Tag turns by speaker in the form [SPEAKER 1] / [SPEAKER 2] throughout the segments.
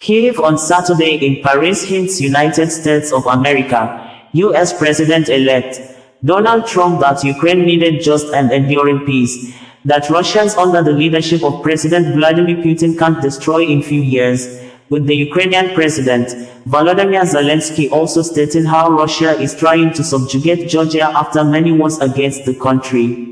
[SPEAKER 1] Kyiv on Saturday in Paris hints United States of America, U.S. President-elect Donald Trump that Ukraine needed just and enduring peace, that Russians under the leadership of President Vladimir Putin can't destroy in few years, with the Ukrainian President, Volodymyr Zelenskyy also stating how Russia is trying to subjugate Georgia after many wars against the country.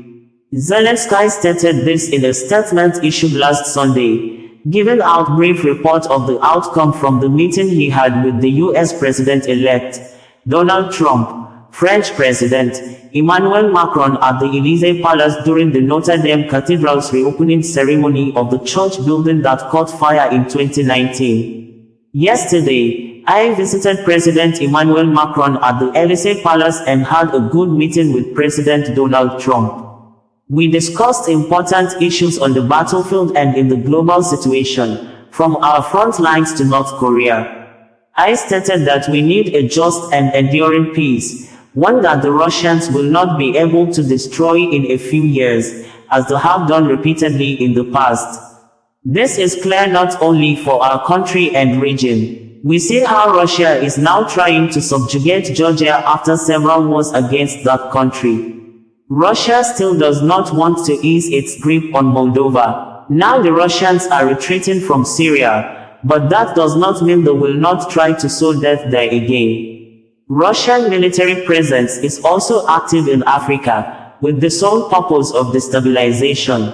[SPEAKER 1] Zelenskyy stated this in a statement issued last Sunday, giving out brief report of the outcome from the meeting he had with the U.S. President-elect Donald Trump, French President Emmanuel Macron at the Élysée Palace during the Notre Dame Cathedral's reopening ceremony of the church building that caught fire in 2019. Yesterday, I visited President Emmanuel Macron at the Élysée Palace and had a good meeting with President Donald Trump. We discussed important issues on the battlefield and in the global situation, from our front lines to North Korea. I stated that we need a just and enduring peace, one that the Russians will not be able to destroy in a few years, as they have done repeatedly in the past. This is clear not only for our country and region. We see how Russia is now trying to subjugate Georgia after several wars against that country. Russia still does not want to ease its grip on Moldova. Now the Russians are retreating from Syria, but that does not mean they will not try to sow death there again. Russian military presence is also active in Africa, with the sole purpose of destabilization.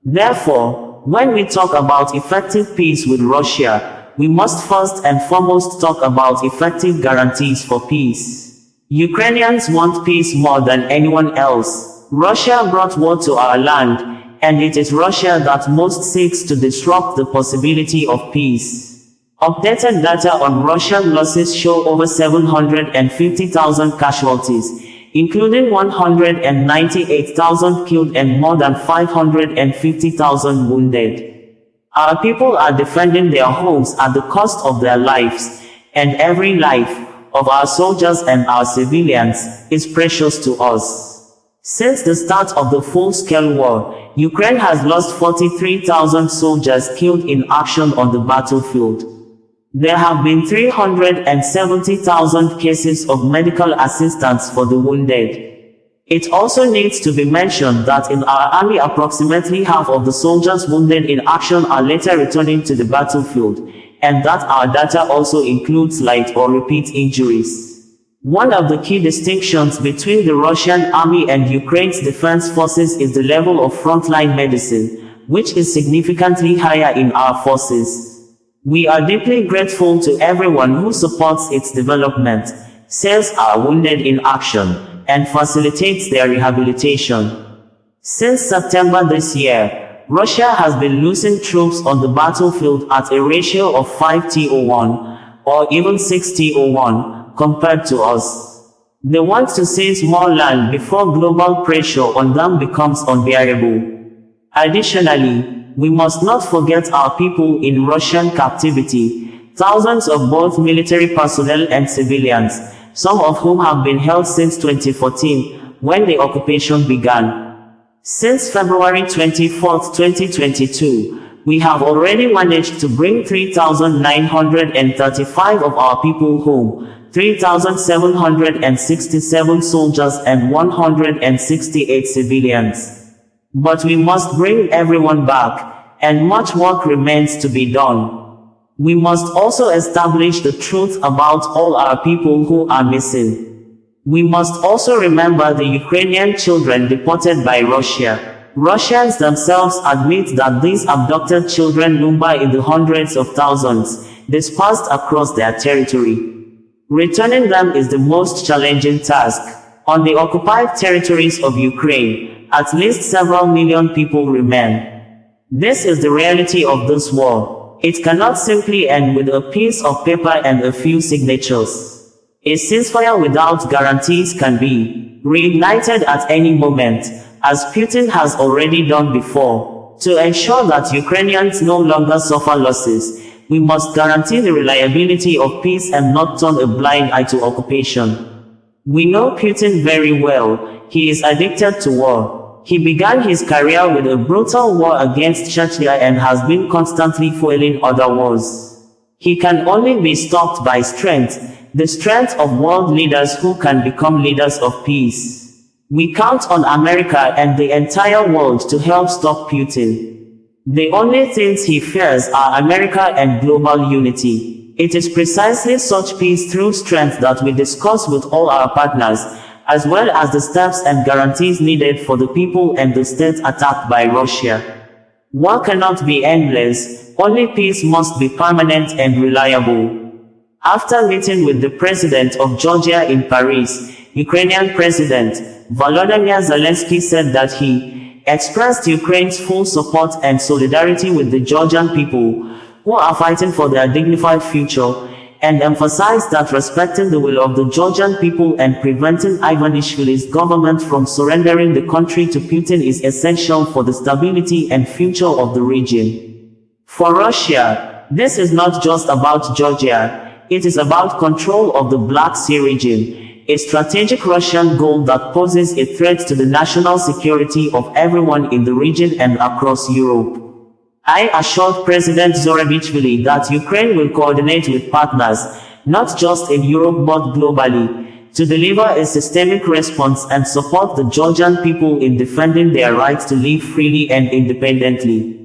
[SPEAKER 1] Therefore, when we talk about effective peace with Russia, we must first and foremost talk about effective guarantees for peace. Ukrainians want peace more than anyone else. Russia brought war to our land, and it is Russia that most seeks to disrupt the possibility of peace. Updated data on Russian losses show over 750,000 casualties, including 198,000 killed and more than 550,000 wounded. Our people are defending their homes at the cost of their lives, and every life of our soldiers and our civilians is precious to us. Since the start of the full-scale war, Ukraine has lost 43,000 soldiers killed in action on the battlefield. There have been 370,000 cases of medical assistance for the wounded. It also needs to be mentioned that in our army approximately half of the soldiers wounded in action are later returning to the battlefield, and that our data also includes light or repeat injuries. One of the key distinctions between the Russian army and Ukraine's defense forces is the level of frontline medicine, which is significantly higher in our forces. We are deeply grateful to everyone who supports its development, saves our wounded in action, and facilitates their rehabilitation. Since September this year, Russia has been losing troops on the battlefield at a ratio of 5:1, or even 6:1, compared to us. They want to seize more land before global pressure on them becomes unbearable. Additionally, we must not forget our people in Russian captivity, thousands of both military personnel and civilians, some of whom have been held since 2014, when the occupation began. Since February 24, 2022, we have already managed to bring 3,935 of our people home, 3,767 soldiers and 168 civilians. But we must bring everyone back, and much work remains to be done. We must also establish the truth about all our people who are missing. We must also remember the Ukrainian children deported by Russia. Russians themselves admit that these abducted children number in the hundreds of thousands, dispersed across their territory. Returning them is the most challenging task. On the occupied territories of Ukraine, at least several million people remain. This is the reality of this war. It cannot simply end with a piece of paper and a few signatures. A ceasefire without guarantees can be reignited at any moment, as Putin has already done before. To ensure that Ukrainians no longer suffer losses, we must guarantee the reliability of peace and not turn a blind eye to occupation. We know Putin very well. He is addicted to war. He began his career with a brutal war against Chechnya and has been constantly fueling other wars. He can only be stopped by strength, the strength of world leaders who can become leaders of peace. We count on America and the entire world to help stop Putin. The only things he fears are America and global unity. It is precisely such peace through strength that we discuss with all our partners, as well as the steps and guarantees needed for the people and the state attacked by Russia. War cannot be endless, only peace must be permanent and reliable. After meeting with the President of Georgia in Paris, Ukrainian President Volodymyr Zelenskyy said that he expressed Ukraine's full support and solidarity with the Georgian people, who are fighting for their dignified future, and emphasized that respecting the will of the Georgian people and preventing Ivanishvili's government from surrendering the country to Putin is essential for the stability and future of the region. For Russia, this is not just about Georgia, it is about control of the Black Sea region, a strategic Russian goal that poses a threat to the national security of everyone in the region and across Europe. I assured President Zelenskyy that Ukraine will coordinate with partners, not just in Europe but globally, to deliver a systemic response and support the Georgian people in defending their right to live freely and independently.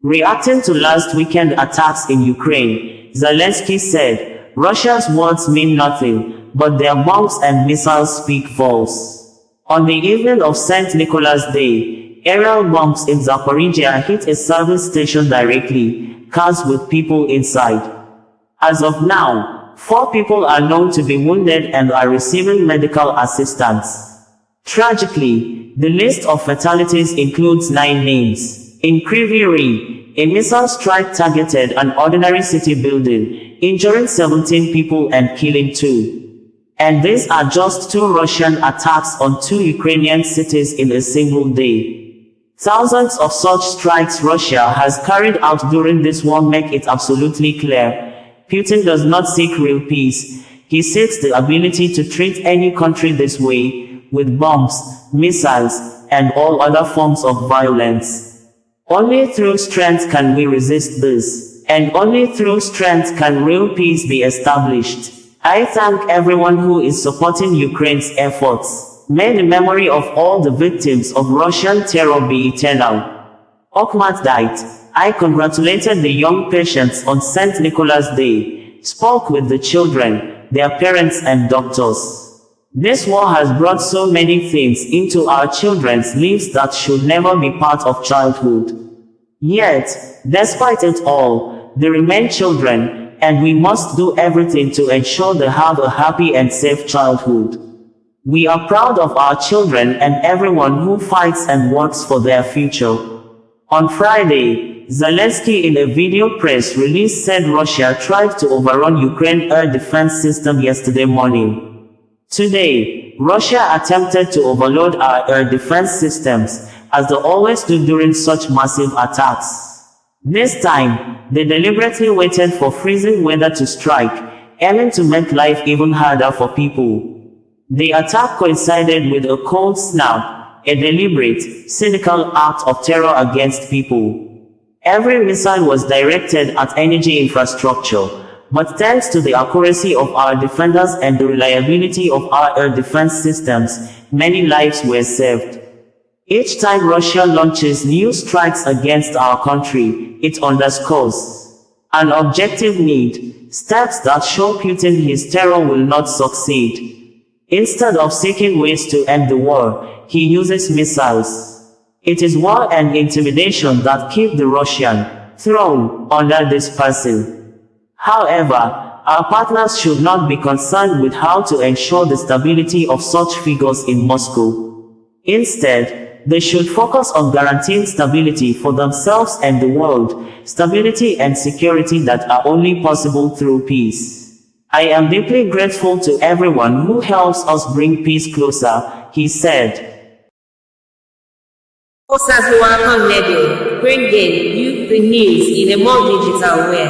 [SPEAKER 1] Reacting to last weekend attacks in Ukraine, Zelenskyy said, Russia's words mean nothing, but their bombs and missiles speak volumes. On the evening of St. Nicholas Day, aerial bombs in Zaporizhia hit a service station directly, cars with people inside. As of now, 4 people are known to be wounded and are receiving medical assistance. Tragically, the list of fatalities includes 9 names. In Kryvyi Rih, a missile strike targeted an ordinary city building, injuring 17 people and killing 2. And these are just 2 Russian attacks on 2 Ukrainian cities in a single day. Thousands of such strikes Russia has carried out during this war make it absolutely clear. Putin does not seek real peace. He seeks the ability to treat any country this way, with bombs, missiles, and all other forms of violence. Only through strength can we resist this, and only through strength can real peace be established. I thank everyone who is supporting Ukraine's efforts. May the memory of all the victims of Russian terror be eternal. Okhmat died. I congratulated the young patients on St. Nicholas Day, spoke with the children, their parents and doctors. This war has brought so many things into our children's lives that should never be part of childhood. Yet, despite it all, they remain children, and we must do everything to ensure they have a happy and safe childhood. We are proud of our children and everyone who fights and works for their future. On Friday, Zelenskyy in a video press release said Russia tried to overrun Ukraine's air defense system yesterday morning. Today, Russia attempted to overload our air defense systems, as they always do during such massive attacks. This time, they deliberately waited for freezing weather to strike, aiming to make life even harder for people. The attack coincided with a cold snap, a deliberate, cynical act of terror against people. Every missile was directed at energy infrastructure, but thanks to the accuracy of our defenders and the reliability of our air defense systems, many lives were saved. Each time Russia launches new strikes against our country, it underscores an objective need, steps that show Putin his terror will not succeed. Instead of seeking ways to end the war, he uses missiles. It is war and intimidation that keep the Russian throne under this person. However, our partners should not be concerned with how to ensure the stability of such figures in Moscow. Instead, they should focus on guaranteeing stability for themselves and the world, stability and security that are only possible through peace. I am deeply grateful to everyone who helps us bring peace closer, he said.
[SPEAKER 2] Bringing you the news in a more digital way.